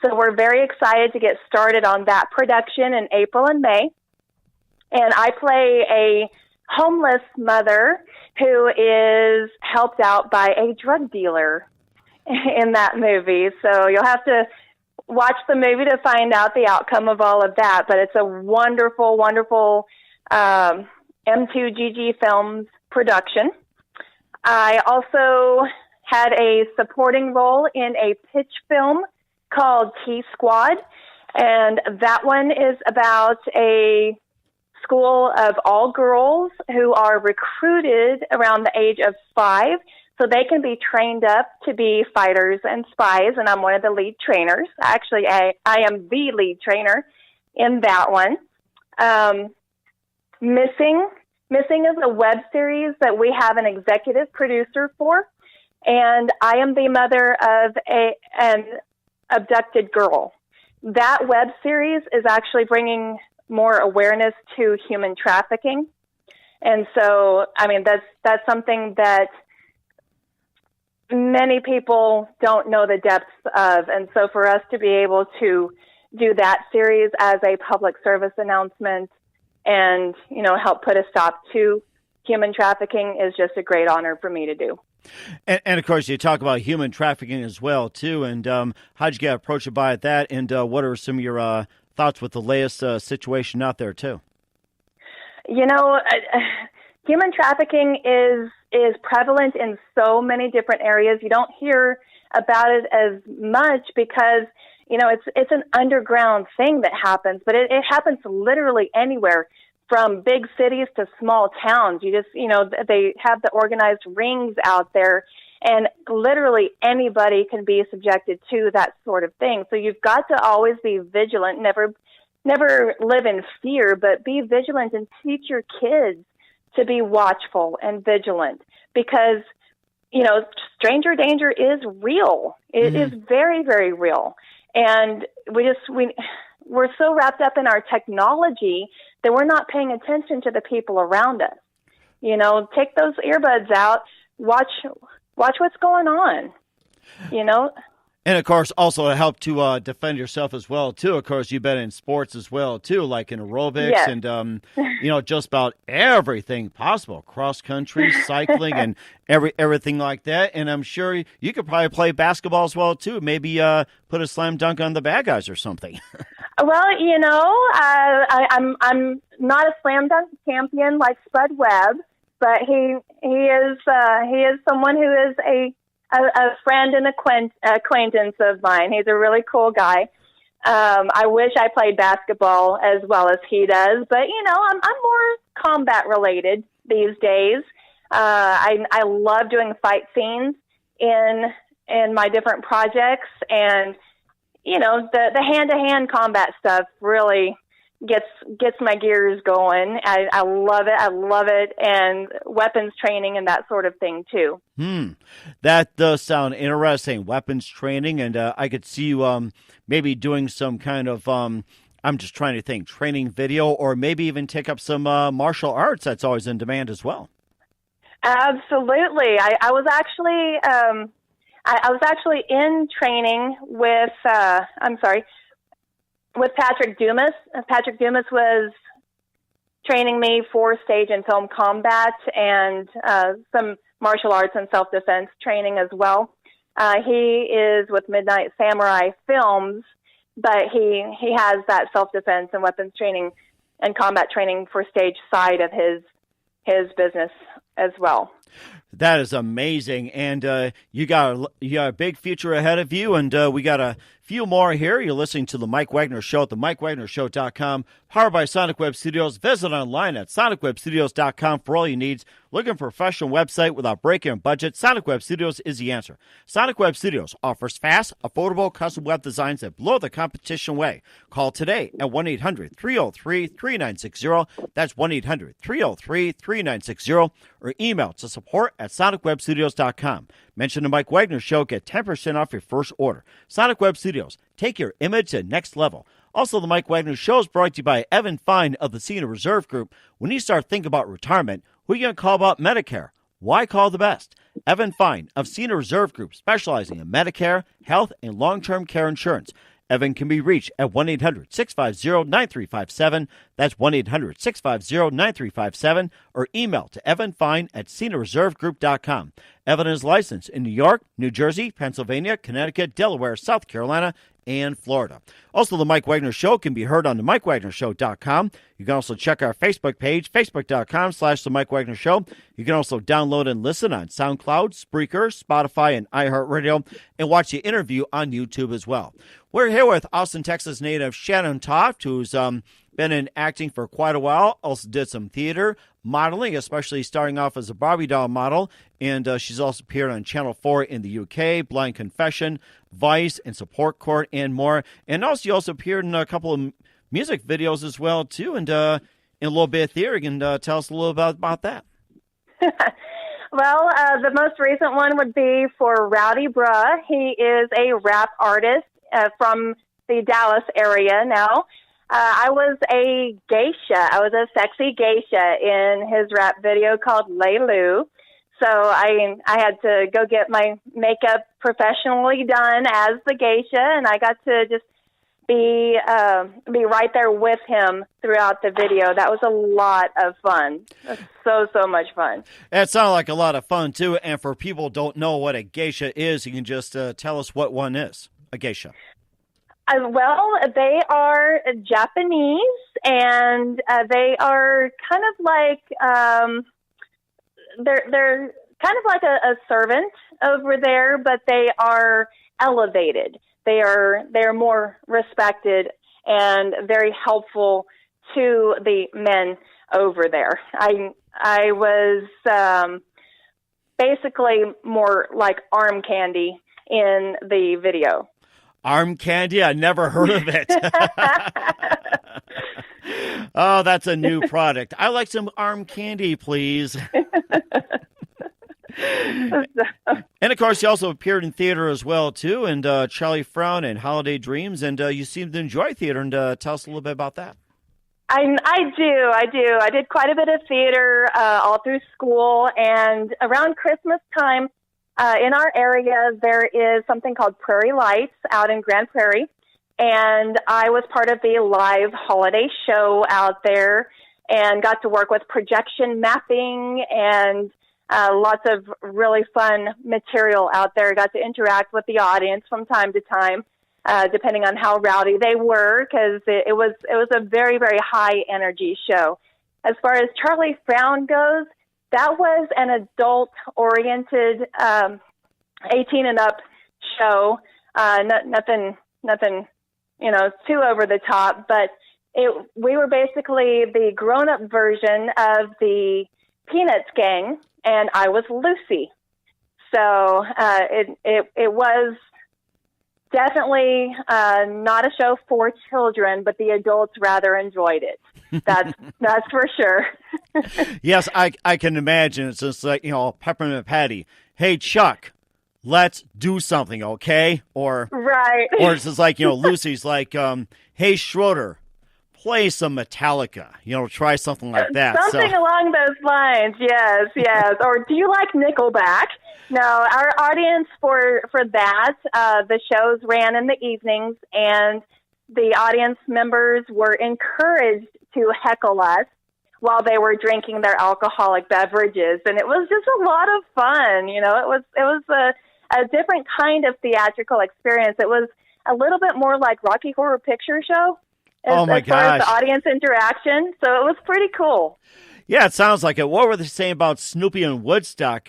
So we're very excited to get started on that production in April and May. And I play a homeless mother who is helped out by a drug dealer in that movie. So you'll have to watch the movie to find out the outcome of all of that. But it's a wonderful, wonderful M2GG Films production. I also had a supporting role in a pitch film called T-Squad, and that one is about a school of all girls who are recruited around the age of 5 so they can be trained up to be fighters and spies, and I'm one of the lead trainers. Actually, I am the lead trainer in that one. Missing is a web series that we have an executive producer for, and I am the mother of an abducted girl. That web series is actually bringing more awareness to human trafficking. And so, I mean, that's something that many people don't know the depths of. And so for us to be able to do that series as a public service announcement and, you know, help put a stop to human trafficking is just a great honor for me to do. And of course, you talk about human trafficking as well, too. And how'd you get approached by that? And what are some of your thoughts with the latest situation out there, too? You know, human trafficking is prevalent in so many different areas. You don't hear about it as much because, you know, it's an underground thing that happens, but it happens literally anywhere, from big cities to small towns. You just, you know, they have the organized rings out there, and literally anybody can be subjected to that sort of thing. So you've got to always be vigilant, never live in fear, but be vigilant and teach your kids to be watchful and vigilant, because, you know, stranger danger is real. It is very, very real. And we're so wrapped up in our technology that we're not paying attention to the people around us. You know, take those earbuds out, watch what's going on, you know. And, of course, also to help to defend yourself as well, too. Of course, you've been in sports as well, too, like in aerobics and, you know, just about everything possible, cross-country, cycling, and everything like that. And I'm sure you could probably play basketball as well, too. Maybe put a slam dunk on the bad guys or something. Well, you know, I'm not a slam dunk champion like Spud Webb, but he is someone who is a friend and acquaintance of mine. He's a really cool guy. I wish I played basketball as well as he does, but you know, I'm more combat related these days. I love doing fight scenes in my different projects, and you know, the hand-to-hand combat stuff really gets my gears going. I love it. I love it. And weapons training and that sort of thing, too. That does sound interesting, weapons training. And I could see you maybe doing some kind of, I'm just trying to think, training video, or maybe even take up some martial arts. That's always in demand as well. Absolutely. I was actually... I was actually in training with Patrick Dumas. Patrick Dumas was training me for stage and film combat and some martial arts and self-defense training as well. He is with Midnight Samurai Films, but he has that self-defense and weapons training and combat training for stage side of his business as well. That is amazing, and you got a big future ahead of you, and we got a few more here. You're listening to The Mike Wagner Show at themikewagnershow.com, powered by Sonic Web Studios. Visit online at sonicwebstudios.com for all your needs. Looking for a professional website without breaking a budget? Sonic Web Studios is the answer. Sonic Web Studios offers fast, affordable, custom web designs that blow the competition away. Call today at 1-800-303-3960. That's 1-800-303-3960. Or email to support@sonicwebstudios.com. Mention the Mike Wagner Show. Get 10% off your first order. Sonic Web Studios. Take your image to the next level. Also, the Mike Wagner Show is brought to you by Evan Fine of the Senior Reserve Group. When you start thinking about retirement, who are you going to call about Medicare? Why call the best? Evan Fine of Senior Reserve Group, specializing in Medicare, health, and long-term care insurance. Evan can be reached at 1-800-650-9357. That's 1-800-650-9357. Or email to evanfine@cenareservegroup.com. Evan is licensed in New York, New Jersey, Pennsylvania, Connecticut, Delaware, South Carolina, and Florida. Also, the Mike Wagner Show can be heard on the MikeWagnerShow.com. You can also check our Facebook page, Facebook.com/The Mike Wagner Show. You can also download and listen on SoundCloud, Spreaker, Spotify, and iHeartRadio, and watch the interview on YouTube as well. We're here with Austin, Texas native Shanna Toft, who's been in acting for quite a while. Also did some theater, modeling, especially starting off as a Barbie Doll model. And she's also appeared on Channel 4 in the UK, Blind Confession, Vice, and Support Court, and more. And also, she also appeared in a couple of music videos as well, too, and in a little bit of theater. And tell us a little bit about that. Well, the most recent one would be for Rowdy Bruh. He is a rap artist from the Dallas area now. I was a geisha. I was a sexy geisha in his rap video called Laylu. So I had to go get my makeup professionally done as the geisha, and I got to just be right there with him throughout the video. That was a lot of fun. So much fun. It sounded like a lot of fun, too. And for people who don't know what a geisha is, you can just tell us what one is, a geisha. Well, they are Japanese, and they are kind of like they're kind of like a servant over there, but they are elevated. They're more respected and very helpful to the men over there. I was basically more like arm candy in the video. Arm candy? I never heard of it. Oh, that's a new product. I like some arm candy, please. And, of course, you also appeared in theater as well, too, and Charlie Frown and Holiday Dreams, and you seem to enjoy theater, and tell us a little bit about that. I do. I did quite a bit of theater all through school, and around Christmas time, in our area, there is something called Prairie Lights out in Grand Prairie, and I was part of the live holiday show out there and got to work with projection mapping and lots of really fun material out there. Got to interact with the audience from time to time, depending on how rowdy they were, because it was a very, very high energy show. As far as Charlie Frown goes, that was an adult-oriented 18 and up show. Nothing, too over the top. But we were basically the grown-up version of the Peanuts gang, and I was Lucy. So it was definitely not a show for children, but the adults rather enjoyed it. That's for sure. Yes, I can imagine. It's just like, Peppermint Patty. Hey, Chuck, let's do something, okay? Or right. Or it's just like, Lucy's like, hey, Schroeder, play some Metallica. Try something like that. Something along those lines, yes. Or do you like Nickelback? No, our audience for that, the shows ran in the evenings, and the audience members were encouraged to heckle us while they were drinking their alcoholic beverages, and it was just a lot of fun. It was a different kind of theatrical experience. It was a little bit more like Rocky Horror Picture Show as far as the audience interaction, so it was pretty cool. Yeah, it sounds like it. What were they saying about Snoopy and Woodstock?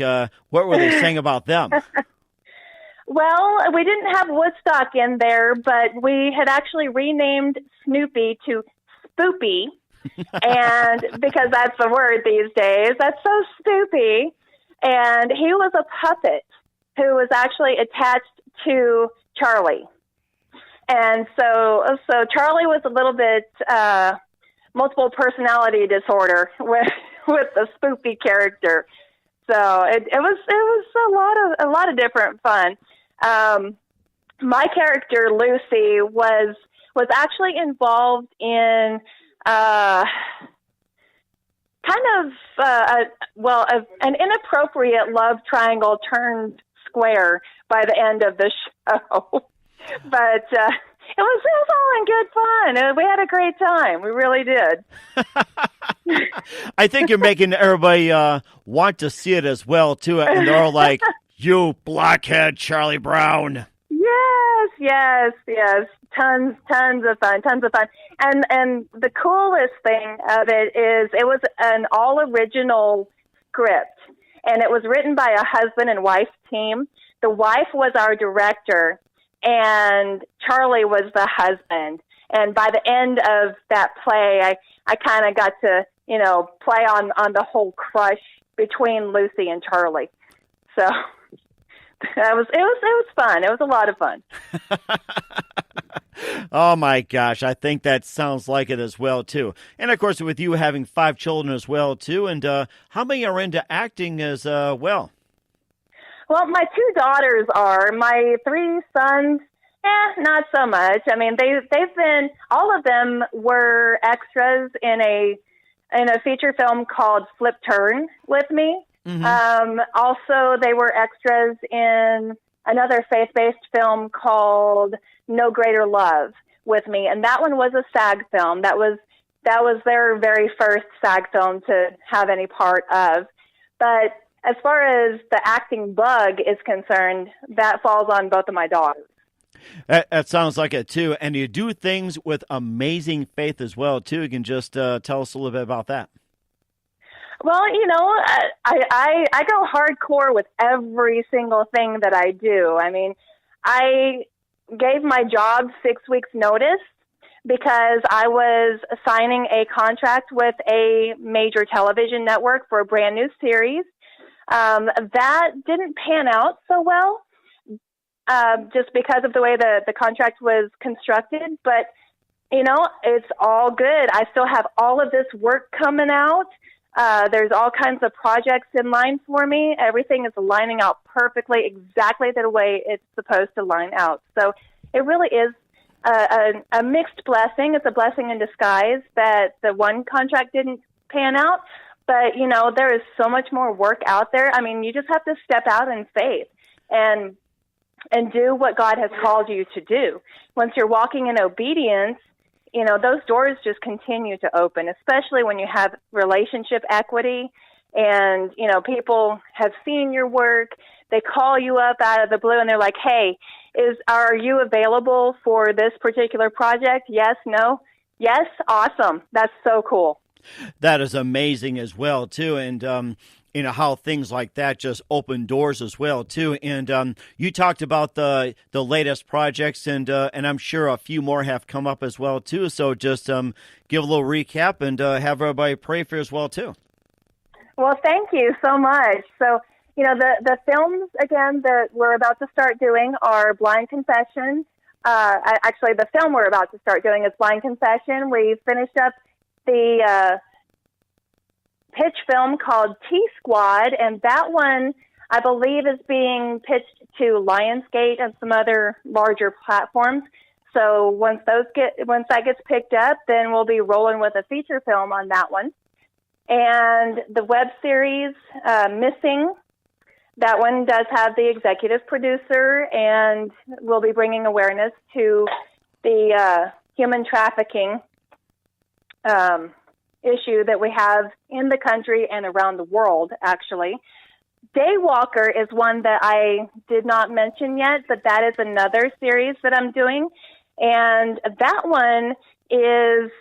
What were they saying about them? Well, we didn't have Woodstock in there, but we had actually renamed Snoopy to Spoopy, and because that's the word these days. That's so Spoopy. And he was a puppet who was actually attached to Charlie. And so Charlie was a little bit multiple personality disorder with the Spoopy character. So it was a lot of different fun. My character Lucy was actually involved in an inappropriate love triangle turned square by the end of the show. But It was all in good fun. We had a great time. We really did. I think you're making everybody want to see it as well, too. And they're all like, you blockhead, Charlie Brown. Yes. Tons of fun. And the coolest thing of it is it was an all original script, and it was written by a husband and wife team. The wife was our director, and Charlie was the husband. And by the end of that play, I kind of got to, play on the whole crush between Lucy and Charlie. So it was fun. It was a lot of fun. Oh my gosh, I think that sounds like it as well too. And of course, with you having 5 children as well too, and how many are into acting as well? Well, my 2 daughters are. My 3 sons, not so much. I mean, they've been, all of them were extras in a feature film called Flip Turn with me. Mm-hmm. Also, they were extras in another faith-based film called No Greater Love with me, and that one was a SAG film. That was their very first SAG film to have any part of. But as far as the acting bug is concerned, that falls on both of my daughters. That sounds like it too. And you do things with amazing faith as well too. You can just tell us a little bit about that. Well, I go hardcore with every single thing that I do. I mean, I gave my job 6 weeks notice because I was signing a contract with a major television network for a brand new series. That didn't pan out so well, just because of the way the contract was constructed. But, it's all good. I still have all of this work coming out. There's all kinds of projects in line for me. Everything is lining out perfectly, exactly the way it's supposed to line out. So it really is a mixed blessing. It's a blessing in disguise that the one contract didn't pan out. But, there is so much more work out there. I mean, you just have to step out in faith and do what God has called you to do. Once you're walking in obedience, those doors just continue to open, especially when you have relationship equity and, people have seen your work. They call you up out of the blue and they're like, hey, are you available for this particular project? Yes, no? Yes? Awesome. That's so cool. That is amazing as well, too. And, how things like that just open doors as well, too. And you talked about the latest projects, and I'm sure a few more have come up as well, too. So just give a little recap and have everybody pray for you as well, too. Well, thank you so much. So, the films, again, that we're about to start doing are Blind Confession. Actually, the film we're about to start doing is Blind Confession. We finished up the pitch film called T-Squad, and that one, I believe, is being pitched to Lionsgate and some other larger platforms. So once that gets picked up, then we'll be rolling with a feature film on that one. And the web series, Missing, that one does have the executive producer, and we'll be bringing awareness to the human trafficking issue that we have in the country and around the world, actually. Daywalker is one that I did not mention yet, but that is another series that I'm doing. And that one is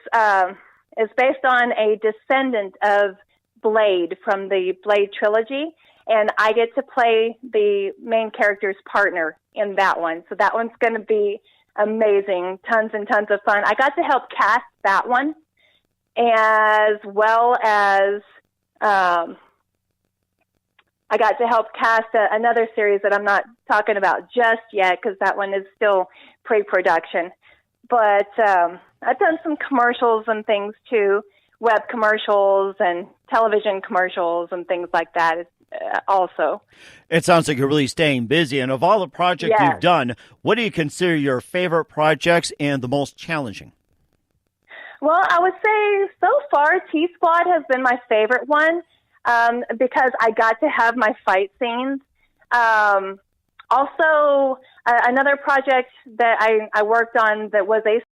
based on a descendant of Blade from the Blade trilogy, and I get to play the main character's partner in that one. So that one's going to be amazing, tons and tons of fun. I got to help cast that one, as well as I got to help cast another series that I'm not talking about just yet because that one is still pre-production. But I've done some commercials and things too, web commercials and television commercials and things like that also. It sounds like you're really staying busy. And of all the projects Yes. you've done, what do you consider your favorite projects and the most challenging? Well, I would say so far T-Squad has been my favorite one because I got to have my fight scenes Also, another project that I worked on that was a